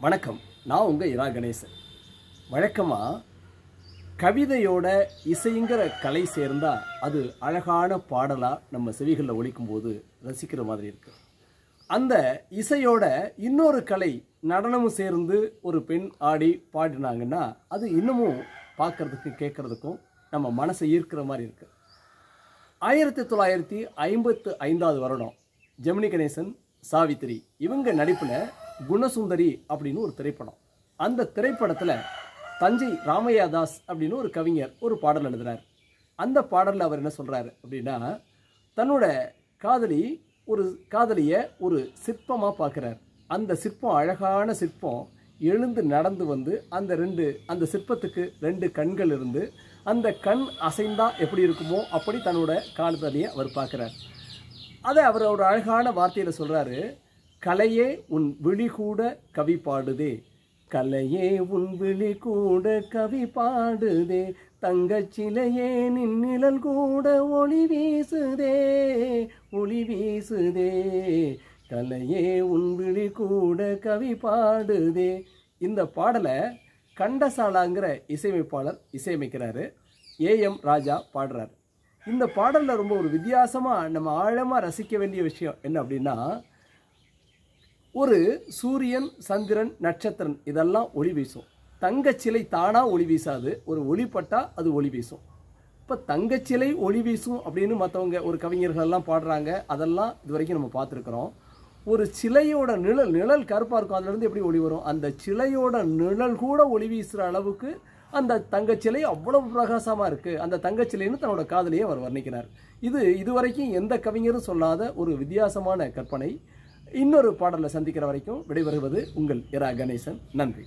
வணக்கம். நான் உங்கள் இரா கணேசன். வழக்கமாக கவிதையோட இசைங்கிற கலை சேர்ந்தால் அது அழகான பாடலாக நம்ம செவிகளில் ஒலிக்கும்போது ரசிக்கிற மாதிரி இருக்கு. அந்த இசையோட இன்னொரு கலை நடனமும் சேர்ந்து ஒரு பெண் ஆடி பாடினாங்கன்னா அது இன்னமும் பார்க்குறதுக்கு கேட்குறதுக்கும் நம்ம மனசை ஈர்க்கிற மாதிரி இருக்குது. 1955 வருடம் ஜெமினி கணேசன், சாவித்திரி இவங்க நடிப்பில் குணசுந்தரி அப்படின்னு ஒரு திரைப்படம். அந்த திரைப்படத்தில் தஞ்சை ராமையா தாஸ் அப்படின்னு ஒரு கவிஞர் ஒரு பாடல் எழுதுகிறார். அந்த பாடலில் அவர் என்ன சொல்கிறாரு அப்படின்னா, தன்னோட காதலியை ஒரு சிற்பமாக பார்க்குறார். அந்த சிற்பம் அழகான சிற்பம் எழுந்து நடந்து வந்து அந்த சிற்பத்துக்கு 2 கண்கள் இருந்து அந்த கண் அசைந்தா எப்படி இருக்குமோ அப்படி தன்னோட காதலியை அவர் பார்க்குறார். அதை அவர் ஒரு அழகான வார்த்தையில் சொல்கிறாரு, கலையே உன் விழி கூட கவி பாடுதே, கலையே உன் விழி கூட கவி பாடுதே, தங்கச்சிலையே நின்னிழல் கூட ஒளி வீசுதே, ஒளி வீசுதே, கலையே உன் விழி கூட கவி பாடுதே. இந்த பாடலை கண்டசாலாங்கிற இசையமைப்பாளர் இசையமைக்கிறாரு. ஏஎம் ராஜா பாடுறார். இந்த பாடலில் ரொம்ப ஒரு வித்தியாசமாக நம்ம ஆழமாக ரசிக்க வேண்டிய விஷயம் என்ன அப்படின்னா, ஒரு சூரியன், சந்திரன், நட்சத்திரன் இதெல்லாம் ஒளி வீசும். தங்கச்சிலை தானாக ஒளி வீசாது, ஒரு ஒளிப்பட்டால் அது ஒளி வீசும். இப்போ தங்கச்சிலை ஒளி வீசும் அப்படின்னு மற்றவங்க ஒரு கவிஞர்களெல்லாம் பாடுறாங்க. அதெல்லாம் இது வரைக்கும் நம்ம பார்த்துருக்குறோம். ஒரு சிலையோட நிழல் கருப்பாக இருக்கும், அதுலேருந்து எப்படி ஒளி வரும்? அந்த சிலையோட நிழல் கூட ஒளி வீசுகிற அளவுக்கு அந்த தங்கச்சிலை அவ்வளவு பிரகாசமாக இருக்குது. அந்த தங்கச்சிலைன்னு தன்னோட காதலியை அவர் வர்ணிக்கிறார். இதுவரைக்கும் எந்த கவிஞரும் சொல்லாத ஒரு வித்தியாசமான கற்பனை. இன்னொரு பாடலில் சந்திக்கிற வரைக்கும் விடைபெறுவது உங்கள் இரா கணேசன். நன்றி.